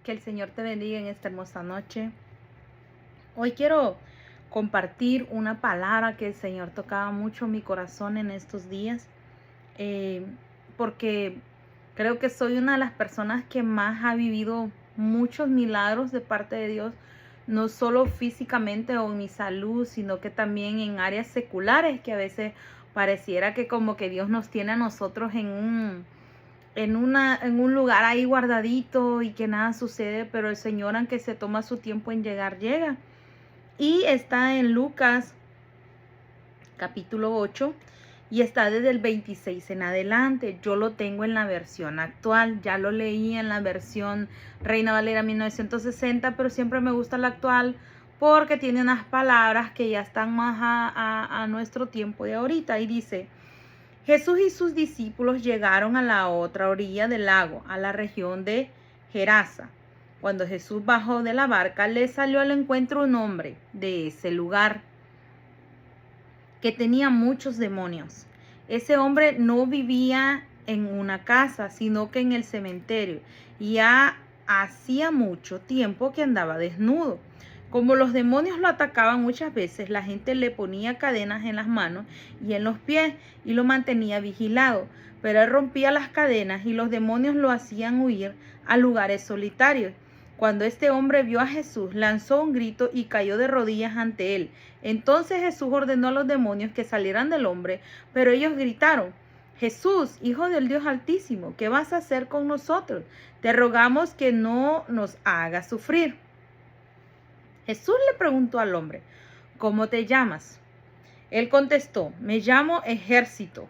Que el Señor te bendiga en esta hermosa noche. Hoy quiero compartir una palabra que el Señor tocaba mucho mi corazón en estos días, porque creo que soy una de las personas que más ha vivido muchos milagros de parte de Dios, no solo físicamente o en mi salud, sino que también en áreas seculares, que a veces pareciera que como que Dios nos tiene a nosotros en un lugar ahí guardadito y que nada sucede, pero el Señor, aunque se toma su tiempo en llegar, llega. Y está en Lucas capítulo 8 y está desde el 26 en adelante. Yo lo tengo en la versión actual, ya lo leí en la versión Reina Valera 1960, pero siempre me gusta la actual porque tiene unas palabras que ya están más a nuestro tiempo de ahorita. Y dice: Jesús y sus discípulos llegaron a la otra orilla del lago, a la región de Gerasa. Cuando Jesús bajó de la barca, le salió al encuentro un hombre de ese lugar que tenía muchos demonios. Ese hombre no vivía en una casa, sino que en el cementerio, y ya hacía mucho tiempo que andaba desnudo. Como los demonios lo atacaban muchas veces, la gente le ponía cadenas en las manos y en los pies y lo mantenía vigilado, pero él rompía las cadenas y los demonios lo hacían huir a lugares solitarios. Cuando este hombre vio a Jesús, lanzó un grito y cayó de rodillas ante él. Entonces Jesús ordenó a los demonios que salieran del hombre, pero ellos gritaron: Jesús, Hijo del Dios Altísimo, ¿qué vas a hacer con nosotros? Te rogamos que no nos hagas sufrir. Jesús le preguntó al hombre: ¿cómo te llamas? Él contestó: me llamo Ejército.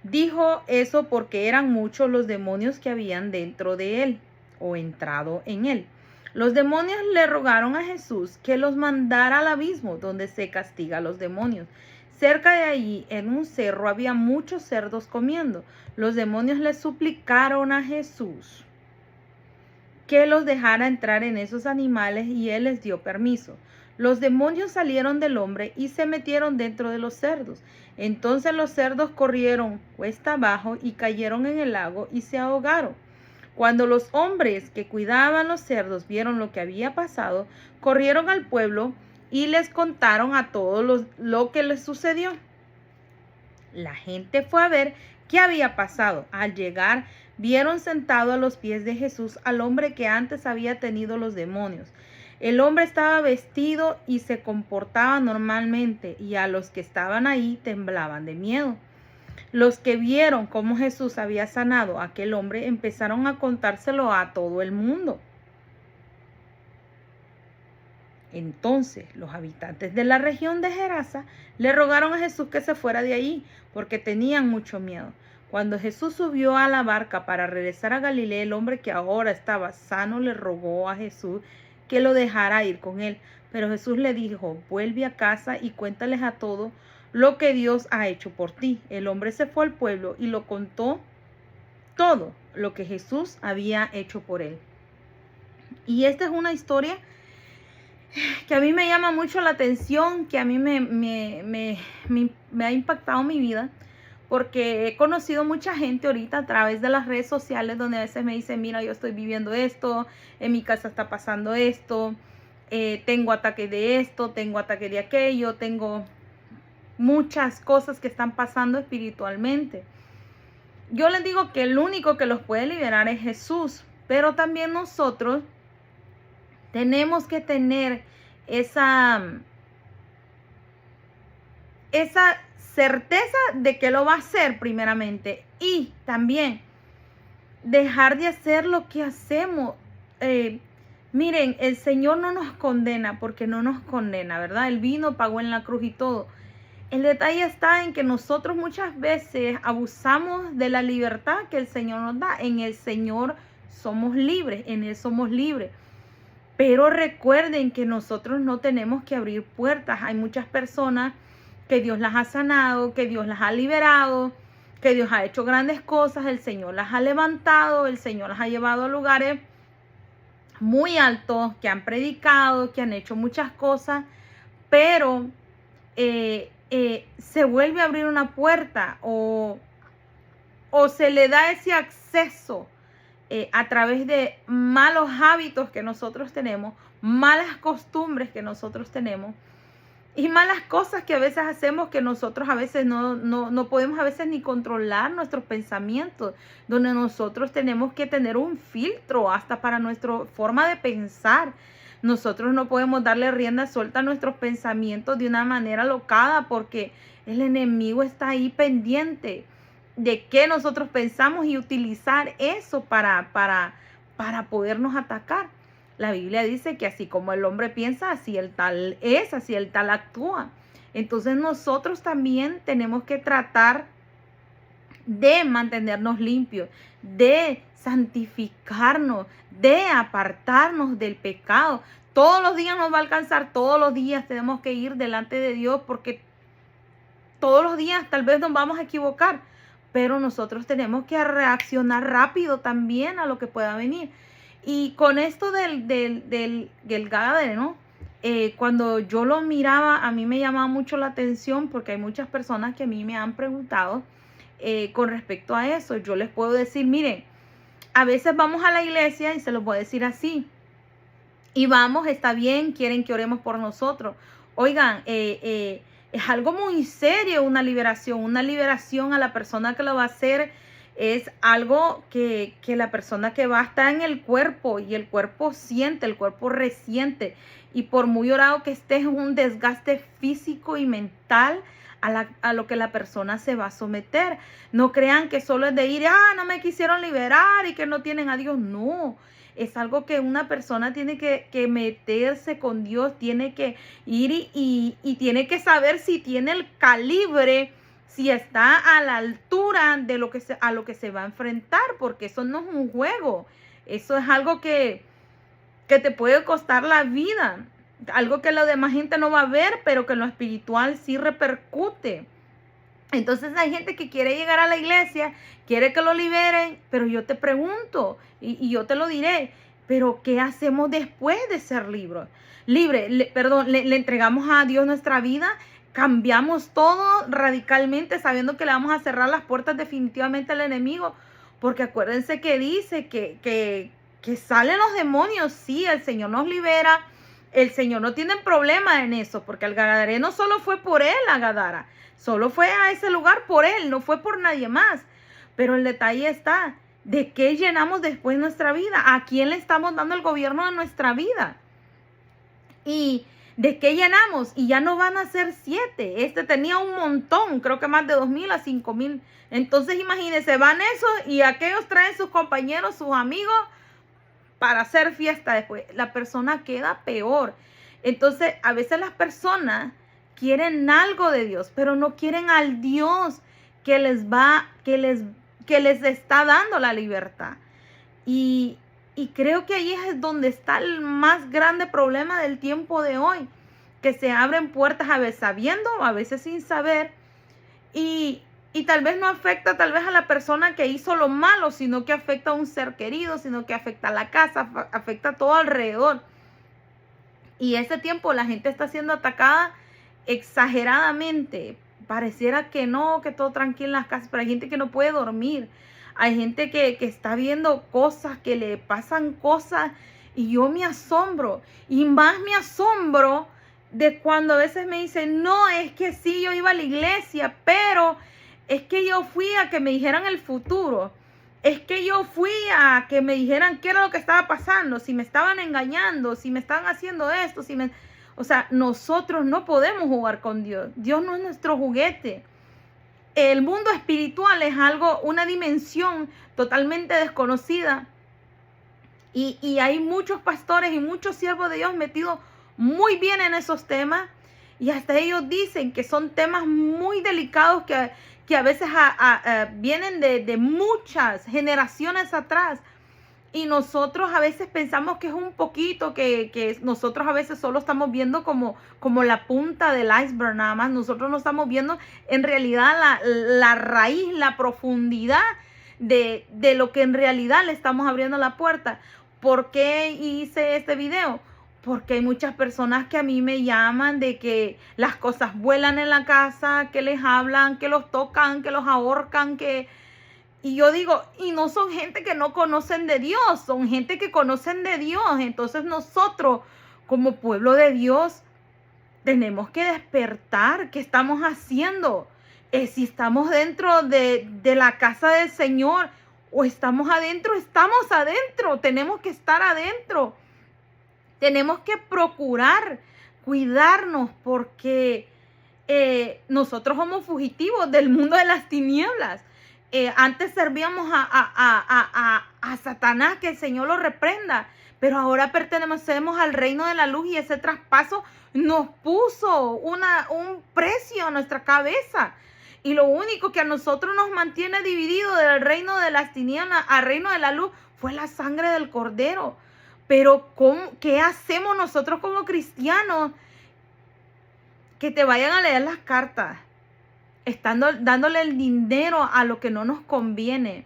Dijo eso porque eran muchos los demonios que habían dentro de él o entrado en él. Los demonios le rogaron a Jesús que los mandara al abismo donde se castiga a los demonios. Cerca de allí, en un cerro, había muchos cerdos comiendo. Los demonios le suplicaron a Jesús que los dejara entrar en esos animales y él les dio permiso. Los demonios salieron del hombre y se metieron dentro de los cerdos. Entonces los cerdos corrieron cuesta abajo y cayeron en el lago y se ahogaron. Cuando los hombres que cuidaban los cerdos vieron lo que había pasado, corrieron al pueblo y les contaron a todos lo que les sucedió. La gente fue a ver qué había pasado. Al llegar, vieron sentado a los pies de Jesús al hombre que antes había tenido los demonios. El hombre estaba vestido y se comportaba normalmente, y a los que estaban ahí temblaban de miedo. Los que vieron cómo Jesús había sanado a aquel hombre empezaron a contárselo a todo el mundo. Entonces los habitantes de la región de Gerasa le rogaron a Jesús que se fuera de allí, porque tenían mucho miedo. Cuando Jesús subió a la barca para regresar a Galilea, el hombre que ahora estaba sano le rogó a Jesús que lo dejara ir con él. Pero Jesús le dijo: vuelve a casa y cuéntales a todos lo que Dios ha hecho por ti. El hombre se fue al pueblo y lo contó todo lo que Jesús había hecho por él. Y esta es una historia que a mí me llama mucho la atención, que a mí me ha impactado mi vida, porque he conocido mucha gente ahorita a través de las redes sociales, donde a veces me dicen: mira, yo estoy viviendo esto, en mi casa está pasando esto, tengo ataque de esto, tengo ataque de aquello, tengo muchas cosas que están pasando espiritualmente. Yo les digo que el único que los puede liberar es Jesús, pero también nosotros tenemos que tener esa certeza de que lo va a hacer primeramente, y también dejar de hacer lo que hacemos. Miren, el Señor no nos condena porque no nos condena, ¿verdad? Él vino, pagó en la cruz y todo. El detalle está en que nosotros muchas veces abusamos de la libertad que el Señor nos da. En el Señor somos libres, en Él somos libres. Pero recuerden que nosotros no tenemos que abrir puertas. Hay muchas personas que Dios las ha sanado, que Dios las ha liberado, que Dios ha hecho grandes cosas, el Señor las ha levantado, el Señor las ha llevado a lugares muy altos, que han predicado, que han hecho muchas cosas, pero se vuelve a abrir una puerta o se le da ese acceso a través de malos hábitos que nosotros tenemos, malas costumbres que nosotros tenemos y malas cosas que a veces hacemos, que nosotros a veces no podemos a veces ni controlar nuestros pensamientos, donde nosotros tenemos que tener un filtro hasta para nuestra forma de pensar. Nosotros no podemos darle rienda suelta a nuestros pensamientos de una manera alocada, porque el enemigo está ahí pendiente de qué nosotros pensamos y utilizar eso para podernos atacar. La Biblia dice que así como el hombre piensa, así el tal es, así el tal actúa. Entonces nosotros también tenemos que tratar de mantenernos limpios, de santificarnos, de apartarnos del pecado. Todos los días nos va a alcanzar, todos los días tenemos que ir delante de Dios, porque todos los días tal vez nos vamos a equivocar, pero nosotros tenemos que reaccionar rápido también a lo que pueda venir. Y con esto del Gadareno, cuando yo lo miraba, a mí me llamaba mucho la atención, porque hay muchas personas que a mí me han preguntado con respecto a eso. Yo les puedo decir, miren, a veces vamos a la iglesia, y se los voy a decir así, y vamos, está bien, quieren que oremos por nosotros. Oigan, es algo muy serio una liberación a la persona que lo va a hacer. Es algo que la persona que va a estar en el cuerpo, y el cuerpo siente, el cuerpo resiente, y por muy orado que esté, es un desgaste físico y mental a lo que la persona se va a someter. No crean que solo es de ir, no me quisieron liberar y que no tienen a Dios. No, es algo que una persona tiene que meterse con Dios, tiene que ir y tiene que saber si tiene el calibre, si está a la altura de a lo que se va a enfrentar, porque eso no es un juego. Eso es algo que te puede costar la vida, algo que la demás gente no va a ver, pero que en lo espiritual sí repercute. Entonces hay gente que quiere llegar a la iglesia, quiere que lo liberen, pero yo te pregunto, y yo te lo diré, pero ¿qué hacemos después de ser libre? Le entregamos a Dios nuestra vida, cambiamos todo radicalmente, sabiendo que le vamos a cerrar las puertas definitivamente al enemigo, porque acuérdense que dice que salen los demonios. Sí, el Señor nos libera, el Señor no tiene problema en eso, porque el Gadareno solo fue por él a Gadara, solo fue a ese lugar por él, no fue por nadie más. Pero el detalle está, ¿de qué llenamos después nuestra vida? ¿A quién le estamos dando el gobierno de nuestra vida? ¿Y de qué llenamos? Y ya no van a ser 7. Este tenía un montón, creo que más de 2,000 a 5,000. Entonces imagínense, van esos y aquellos traen sus compañeros, sus amigos, para hacer fiesta después. La persona queda peor. Entonces a veces las personas quieren algo de Dios, pero no quieren al Dios que les está dando la libertad. Y creo que ahí es donde está el más grande problema del tiempo de hoy, que se abren puertas a veces sabiendo, a veces sin saber, y tal vez no afecta tal vez a la persona que hizo lo malo, sino que afecta a un ser querido, sino que afecta a la casa, afecta a todo alrededor. Y ese tiempo la gente está siendo atacada exageradamente. Pareciera que no, que todo tranquilo en las casas, pero hay gente que no puede dormir. Hay gente que está viendo cosas, que le pasan cosas, y yo me asombro. Y más me asombro de cuando a veces me dicen, no, es que sí, yo iba a la iglesia, pero es que yo fui a que me dijeran el futuro. Es que yo fui a que me dijeran qué era lo que estaba pasando, si me estaban engañando, si me estaban haciendo esto, O sea, nosotros no podemos jugar con Dios. Dios no es nuestro juguete. El mundo espiritual es una dimensión totalmente desconocida. Y hay muchos pastores y muchos siervos de Dios metidos muy bien en esos temas. Y hasta ellos dicen que son temas muy delicados que a veces vienen de muchas generaciones atrás. Y nosotros a veces pensamos que es un poquito, que nosotros a veces solo estamos viendo como la punta del iceberg nada más. Nosotros no estamos viendo en realidad la raíz, la profundidad de lo que en realidad le estamos abriendo la puerta. ¿Por qué hice este video? Porque hay muchas personas que a mí me llaman de que las cosas vuelan en la casa, que les hablan, que los tocan, que los ahorcan, que Y yo digo, y no son gente que no conocen de Dios, son gente que conocen de Dios. Entonces nosotros, como pueblo de Dios, tenemos que despertar. ¿Qué estamos haciendo? Si estamos dentro de la casa del Señor o estamos adentro, estamos adentro. Tenemos que estar adentro. Tenemos que procurar cuidarnos porque nosotros somos fugitivos del mundo de las tinieblas. Antes servíamos a Satanás, que el Señor lo reprenda, pero ahora pertenecemos al reino de la luz y ese traspaso nos puso un precio a nuestra cabeza. Y lo único que a nosotros nos mantiene divididos del reino de las tinieblas al reino de la luz fue la sangre del Cordero. Pero ¿qué hacemos nosotros como cristianos? Que te vayan a leer las cartas, dándole el dinero a lo que no nos conviene.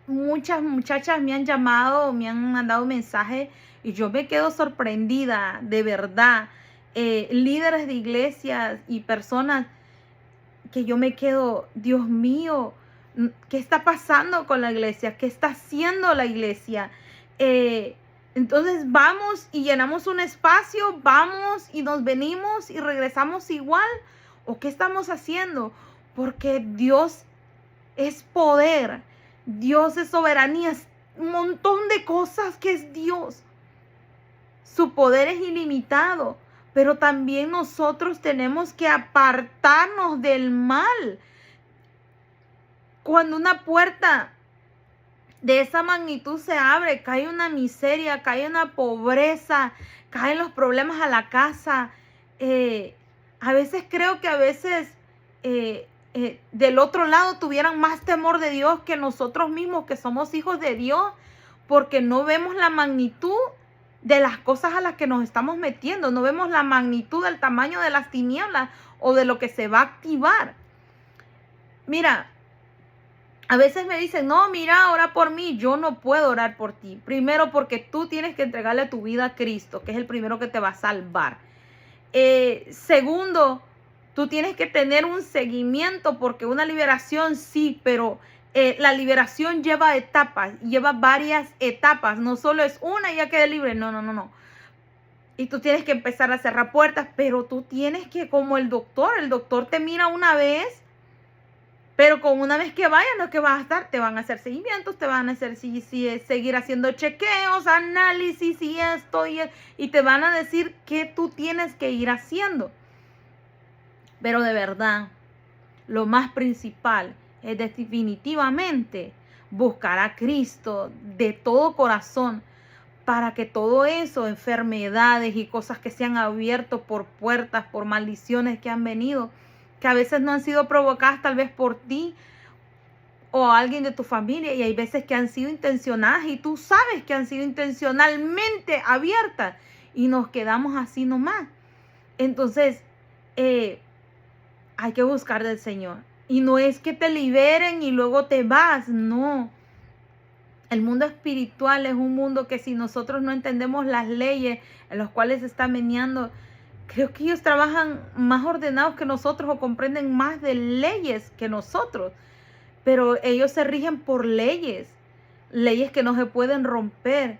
Muchas muchachas me han llamado, me han mandado mensajes y yo me quedo sorprendida, de verdad. Líderes de iglesias y personas que yo me quedo, Dios mío, ¿qué está pasando con la iglesia? ¿Qué está haciendo la iglesia? Entonces vamos y llenamos un espacio, vamos y nos venimos y regresamos igual. ¿O qué estamos haciendo? Porque Dios es poder, Dios es soberanía, es un montón de cosas que es Dios. Su poder es ilimitado, pero también nosotros tenemos que apartarnos del mal. Cuando una puerta de esa magnitud se abre, cae una miseria, cae una pobreza, caen los problemas a la casa. A veces creo que del otro lado tuvieran más temor de Dios que nosotros mismos, que somos hijos de Dios, porque no vemos la magnitud de las cosas a las que nos estamos metiendo, no vemos la magnitud del tamaño de las tinieblas o de lo que se va a activar. Mira, a veces me dicen, no, mira, ora por mí. Yo no puedo orar por ti. Primero, porque tú tienes que entregarle tu vida a Cristo, que es el primero que te va a salvar. Segundo, tú tienes que tener un seguimiento, porque una liberación sí, pero la liberación lleva etapas, lleva varias etapas. No solo es una y ya quedé libre. No. Y tú tienes que empezar a cerrar puertas, pero tú tienes que, como el doctor te mira una vez. Pero con una vez que vayas, no es que vas a estar, te van a hacer seguimientos, te van a hacer seguir haciendo chequeos, análisis y esto y te van a decir qué tú tienes que ir haciendo. Pero de verdad, lo más principal es definitivamente buscar a Cristo de todo corazón para que todo eso, enfermedades y cosas que se han abierto por puertas, por maldiciones que han venido, que a veces no han sido provocadas tal vez por ti o alguien de tu familia, y hay veces que han sido intencionadas y tú sabes que han sido intencionalmente abiertas y nos quedamos así nomás. Entonces, hay que buscar del Señor. Y no es que te liberen y luego te vas, no. El mundo espiritual es un mundo que si nosotros no entendemos las leyes en las cuales se está meneando, creo que ellos trabajan más ordenados que nosotros o comprenden más de leyes que nosotros. Pero ellos se rigen por leyes que no se pueden romper.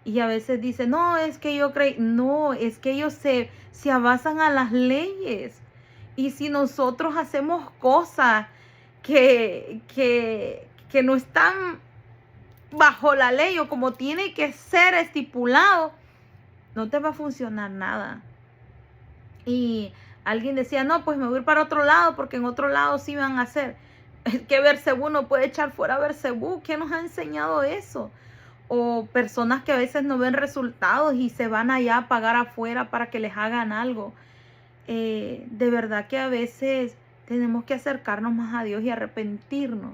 Y a veces dicen, no, es que yo creo, no, es que ellos se abasan a las leyes. Y si nosotros hacemos cosas que no están bajo la ley o como tiene que ser estipulado, no te va a funcionar nada. Y alguien decía, no, pues me voy a ir para otro lado porque en otro lado sí van a hacer. Es que Beelzebú no puede echar fuera a Beelzebú. ¿Quién nos ha enseñado eso? O personas que a veces no ven resultados y se van allá a pagar afuera para que les hagan algo. De verdad que a veces tenemos que acercarnos más a Dios y arrepentirnos.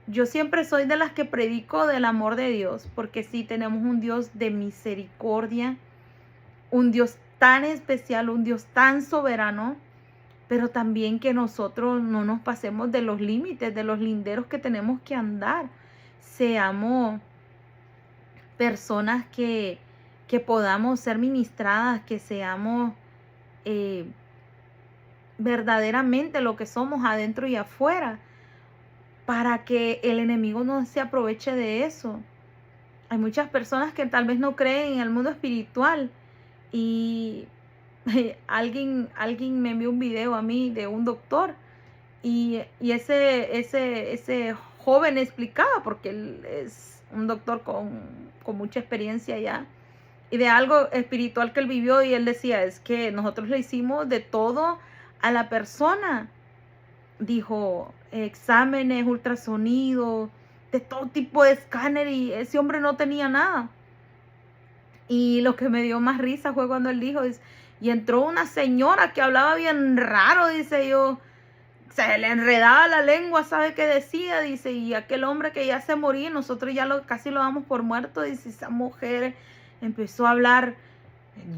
Yo siempre soy de las que predico del amor de Dios, porque sí tenemos un Dios de misericordia, un Dios tan especial, un Dios tan soberano, pero también que nosotros no nos pasemos de los límites, de los linderos que tenemos que andar. Seamos personas que podamos ser ministradas, que seamos verdaderamente lo que somos adentro y afuera. para que el enemigo no se aproveche de eso. Hay muchas personas que tal vez no creen en el mundo espiritual y alguien me envió un video a mí de un doctor y ese joven explicaba, porque él es un doctor con mucha experiencia ya, y de algo espiritual que él vivió, y él decía, es que nosotros le hicimos de todo a la persona. Dijo, exámenes, ultrasonido, de todo tipo de escáner, y ese hombre no tenía nada. Y lo que me dio más risa fue cuando él dijo, y entró una señora que hablaba bien raro, dice yo, se le enredaba la lengua, ¿sabe qué decía? Dice, y aquel hombre que ya se moría, nosotros ya casi lo damos por muerto, dice, esa mujer empezó a hablar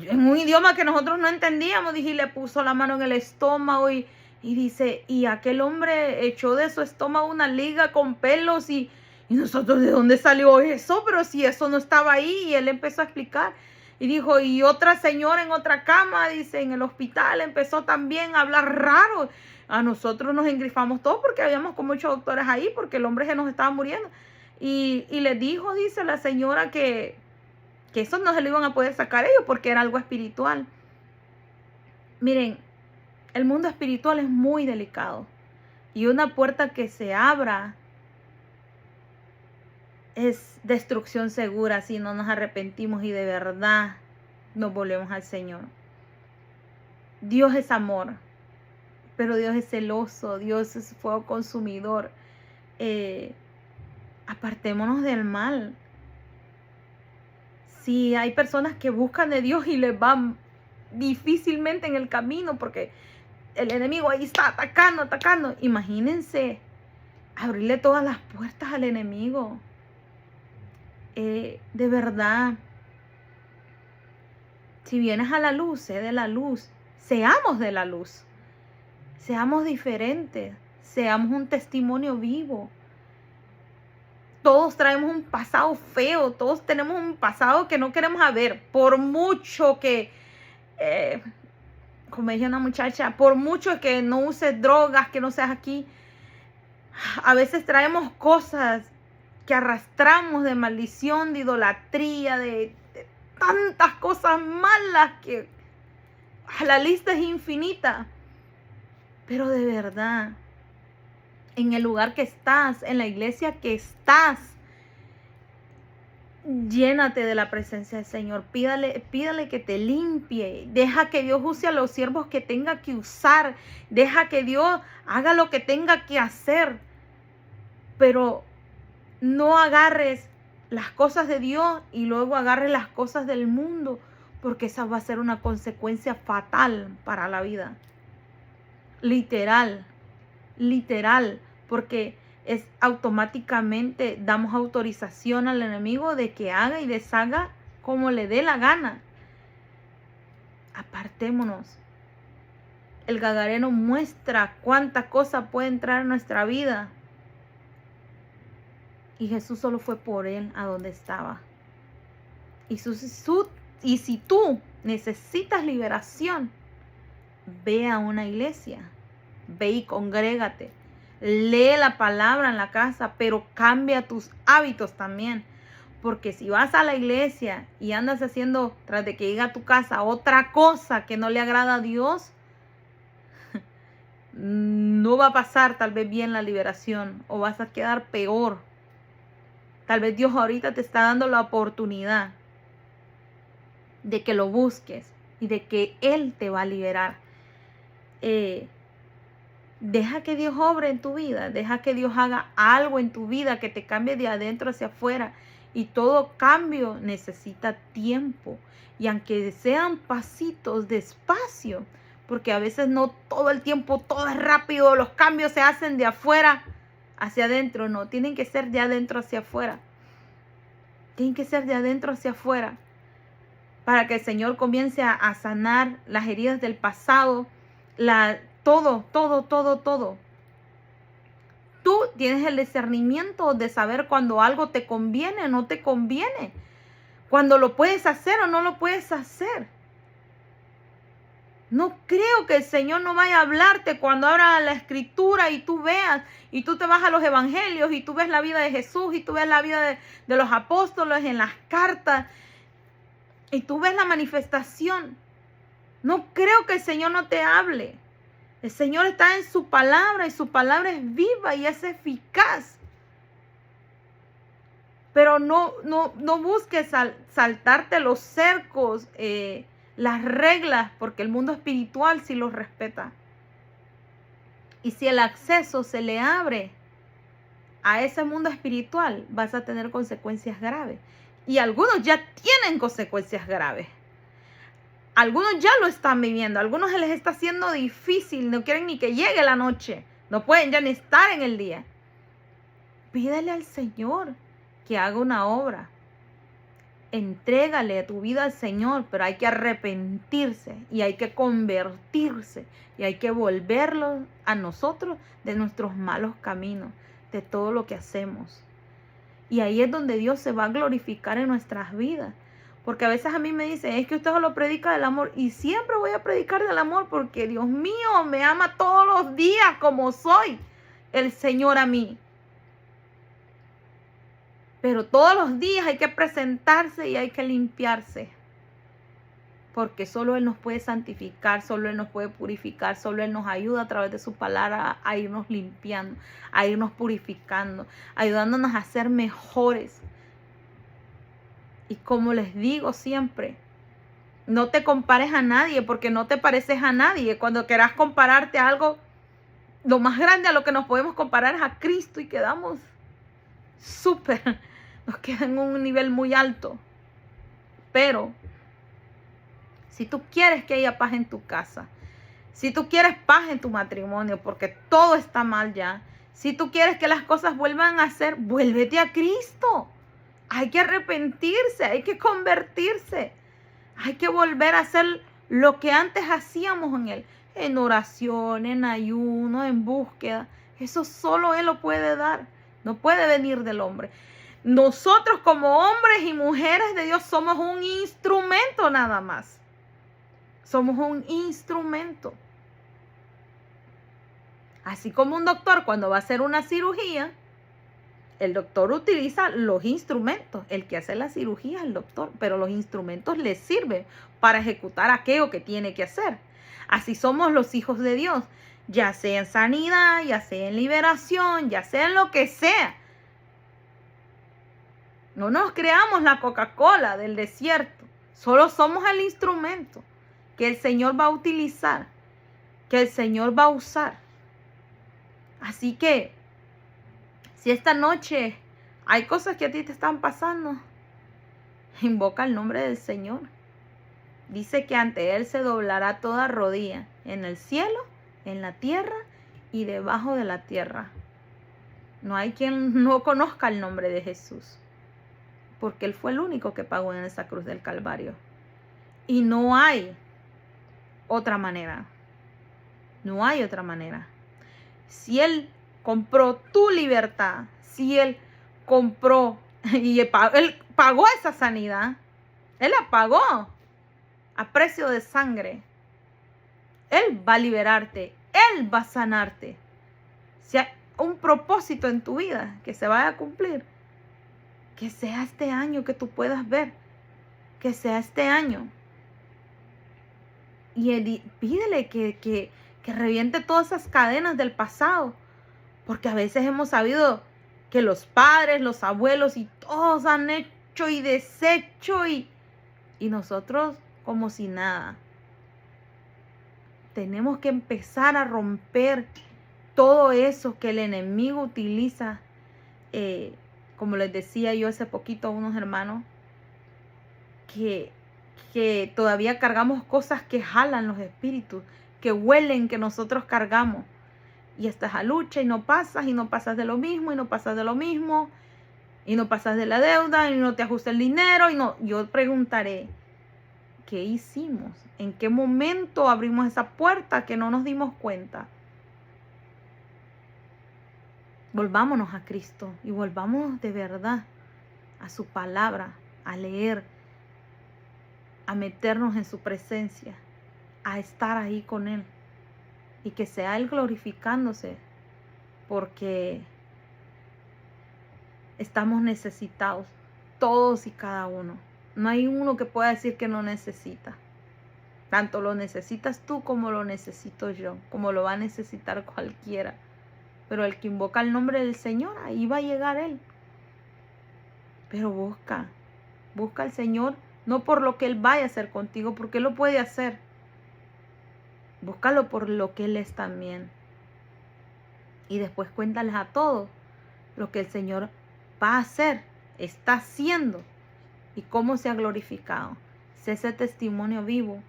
en un idioma que nosotros no entendíamos, dije, y le puso la mano en el estómago, y dice, y aquel hombre echó de su estómago una liga con pelos, y nosotros, ¿de dónde salió eso? Pero si eso no estaba ahí. Y él empezó a explicar y dijo, y otra señora en otra cama, dice, en el hospital, empezó también a hablar raro. A nosotros nos engrifamos todos porque habíamos con muchos doctores ahí, porque el hombre se nos estaba muriendo. Y le dijo, dice la señora, que eso no se lo iban a poder sacar ellos porque era algo espiritual. Miren, el mundo espiritual es muy delicado, y una puerta que se abra es destrucción segura si no nos arrepentimos y de verdad nos volvemos al Señor. Dios es amor, pero Dios es celoso, Dios es fuego consumidor. Apartémonos del mal. Si hay personas que buscan de Dios y les van difícilmente en el camino porque el enemigo ahí está atacando, imagínense abrirle todas las puertas al enemigo. De verdad, si vienes a la luz, sé de la luz, seamos de la luz, seamos diferentes, seamos un testimonio vivo. Todos traemos un pasado feo, todos tenemos un pasado que no queremos ver, por mucho que, como dice una muchacha, por mucho que no uses drogas, que no seas aquí, a veces traemos cosas que arrastramos de maldición, de idolatría, de tantas cosas malas que la lista es infinita. Pero de verdad, en el lugar que estás, en la iglesia que estás, llénate de la presencia del Señor. Pídale que te limpie. Deja que Dios use a los siervos que tenga que usar. Deja que Dios haga lo que tenga que hacer. Pero no agarres las cosas de Dios y luego agarres las cosas del mundo, porque esa va a ser una consecuencia fatal para la vida. Literal, porque es automáticamente damos autorización al enemigo de que haga y deshaga como le dé la gana. Apartémonos. El Gadareno muestra cuánta cosa puede entrar en nuestra vida. Y Jesús solo fue por él a donde estaba. Y si tú necesitas liberación, ve a una iglesia. Ve y congrégate. Lee la palabra en la casa, pero cambia tus hábitos también. Porque si vas a la iglesia y andas haciendo, tras de que llegue a tu casa, otra cosa que no le agrada a Dios, no va a pasar tal vez bien la liberación, o vas a quedar peor. Tal vez Dios ahorita te está dando la oportunidad de que lo busques y de que Él te va a liberar. Deja que Dios obre en tu vida. Deja que Dios haga algo en tu vida que te cambie de adentro hacia afuera. Y todo cambio necesita tiempo. Y aunque sean pasitos, despacio. Porque a veces no todo el tiempo, todo es rápido. Los cambios se hacen de afuera hacia adentro. No, tienen que ser de adentro hacia afuera. Tienen que ser de adentro hacia afuera. Para que el Señor comience a sanar las heridas del pasado. Todo. Tú tienes el discernimiento de saber cuando algo te conviene o no te conviene. Cuando lo puedes hacer o no lo puedes hacer. No creo que el Señor no vaya a hablarte cuando abra la escritura y tú veas, y tú te vas a los evangelios y tú ves la vida de Jesús y tú ves la vida de los apóstoles en las cartas y tú ves la manifestación. No creo que el Señor no te hable. El Señor está en su palabra y su palabra es viva y es eficaz. Pero no busques saltarte los cercos, las reglas, porque el mundo espiritual sí los respeta. Y si el acceso se le abre a ese mundo espiritual, vas a tener consecuencias graves. Y algunos ya tienen consecuencias graves. Algunos ya lo están viviendo. A algunos se les está haciendo difícil. No quieren ni que llegue la noche. No pueden ya ni estar en el día. Pídele al Señor que haga una obra. Entrégale tu vida al Señor, pero hay que arrepentirse y hay que convertirse y hay que volverlo a nosotros de nuestros malos caminos, de todo lo que hacemos. Y ahí es donde Dios se va a glorificar en nuestras vidas. Porque a veces a mí me dicen, es que usted solo predica del amor. Y siempre voy a predicar del amor porque Dios mío me ama todos los días como soy el Señor a mí. Pero todos los días hay que presentarse y hay que limpiarse. Porque solo Él nos puede santificar, solo Él nos puede purificar, solo Él nos ayuda a través de su palabra a irnos limpiando, a irnos purificando, ayudándonos a ser mejores. Y como les digo siempre, no te compares a nadie porque no te pareces a nadie. Cuando quieras compararte a algo, lo más grande a lo que nos podemos comparar es a Cristo y quedamos súper, nos queda en un nivel muy alto. Pero si tú quieres que haya paz en tu casa, si tú quieres paz en tu matrimonio, porque todo está mal ya, si tú quieres que las cosas vuelvan a ser, vuélvete a Cristo. Hay que arrepentirse, hay que convertirse, hay que volver a hacer lo que antes hacíamos en Él, en oración, en ayuno, en búsqueda. Eso solo Él lo puede dar, no puede venir del hombre. Nosotros como hombres y mujeres de Dios somos un instrumento nada más. Somos un instrumento. Así como un doctor cuando va a hacer una cirugía, el doctor utiliza los instrumentos. El que hace la cirugía es el doctor, pero los instrumentos le sirven para ejecutar aquello que tiene que hacer. Así somos los hijos de Dios, ya sea en sanidad, ya sea en liberación, ya sea en lo que sea. No nos creamos la Coca-Cola del desierto, solo somos el instrumento que el Señor va a utilizar, que el Señor va a usar. Así que, si esta noche hay cosas que a ti te están pasando, invoca el nombre del Señor. Dice que ante Él se doblará toda rodilla, en el cielo, en la tierra y debajo de la tierra. No hay quien no conozca el nombre de Jesús, porque Él fue el único que pagó en esa cruz del Calvario. Y no hay otra manera. No hay otra manera. Si Él compró tu libertad, si Él compró y Él pagó esa sanidad, Él la pagó a precio de sangre. Él va a liberarte, Él va a sanarte. Si hay un propósito en tu vida que se vaya a cumplir, que sea este año que tú puedas ver, que sea este año. Y pídele que reviente todas esas cadenas del pasado. Porque a veces hemos sabido que los padres, los abuelos y todos han hecho y deshecho y nosotros como si nada. Tenemos que empezar a romper todo eso que el enemigo utiliza. Como les decía yo hace poquito a unos hermanos, que todavía cargamos cosas que jalan los espíritus, que huelen, que nosotros cargamos. Y estás a lucha y no pasas de lo mismo, y no pasas de lo mismo, y no pasas de la deuda, y no te ajusta el dinero, y no. Yo preguntaré, ¿qué hicimos? ¿En qué momento abrimos esa puerta que no nos dimos cuenta? Volvámonos a Cristo y volvamos de verdad a su palabra, a leer, a meternos en su presencia, a estar ahí con Él. Y que sea Él glorificándose, porque estamos necesitados, todos y cada uno. No hay uno que pueda decir que no necesita. Tanto lo necesitas tú como lo necesito yo, como lo va a necesitar cualquiera. Pero el que invoca el nombre del Señor, ahí va a llegar Él. Pero busca al Señor, no por lo que Él vaya a hacer contigo, porque Él lo puede hacer. Búscalo por lo que Él es también. Y después cuéntales a todos lo que el Señor va a hacer, está haciendo y cómo se ha glorificado. Sé ese testimonio vivo.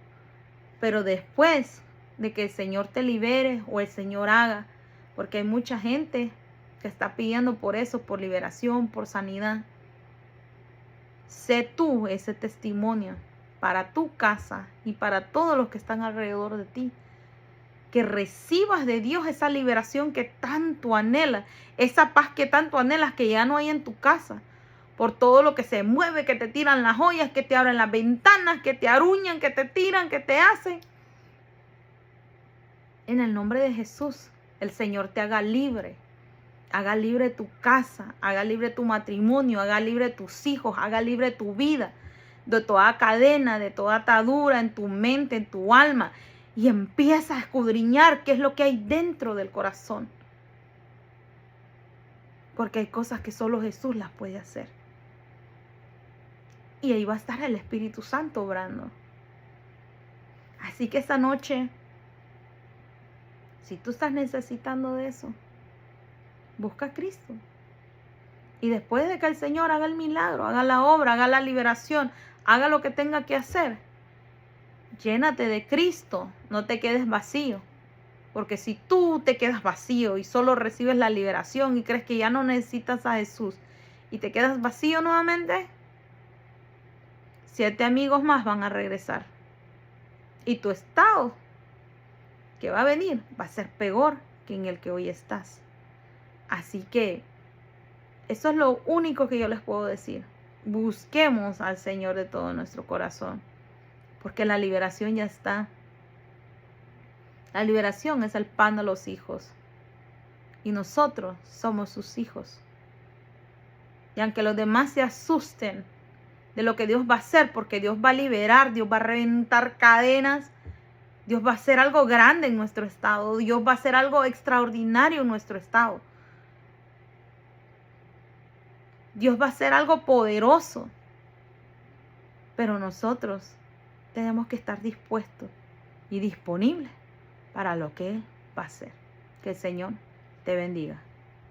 Pero después de que el Señor te libere o el Señor haga, porque hay mucha gente que está pidiendo por eso, por liberación, por sanidad. Sé tú ese testimonio para tu casa y para todos los que están alrededor de ti. Que recibas de Dios esa liberación que tanto anhelas, esa paz que tanto anhelas que ya no hay en tu casa. Por todo lo que se mueve, que te tiran las joyas, que te abren las ventanas, que te aruñan, que te tiran, que te hacen. En el nombre de Jesús, el Señor te haga libre. Haga libre tu casa, haga libre tu matrimonio, haga libre tus hijos, haga libre tu vida. De toda cadena, de toda atadura en tu mente, en tu alma. Y empieza a escudriñar qué es lo que hay dentro del corazón. Porque hay cosas que solo Jesús las puede hacer. Y ahí va a estar el Espíritu Santo obrando. Así que esta noche, si tú estás necesitando de eso, busca a Cristo. Y después de que el Señor haga el milagro, haga la obra, haga la liberación, haga lo que tenga que hacer, llénate de Cristo, no te quedes vacío. Porque si tú te quedas vacío y solo recibes la liberación y crees que ya no necesitas a Jesús y te quedas vacío nuevamente, 7 amigos más van a regresar. Y tu estado que va a venir va a ser peor que en el que hoy estás. Así que eso es lo único que yo les puedo decir. Busquemos al Señor de todo nuestro corazón, porque la liberación ya está. La liberación es el pan de los hijos. Y nosotros somos sus hijos. Y aunque los demás se asusten de lo que Dios va a hacer, porque Dios va a liberar, Dios va a reventar cadenas, Dios va a hacer algo grande en nuestro estado, Dios va a hacer algo extraordinario en nuestro estado. Dios va a hacer algo poderoso. Pero nosotros tenemos que estar dispuestos y disponibles para lo que Él va a hacer. Que el Señor te bendiga.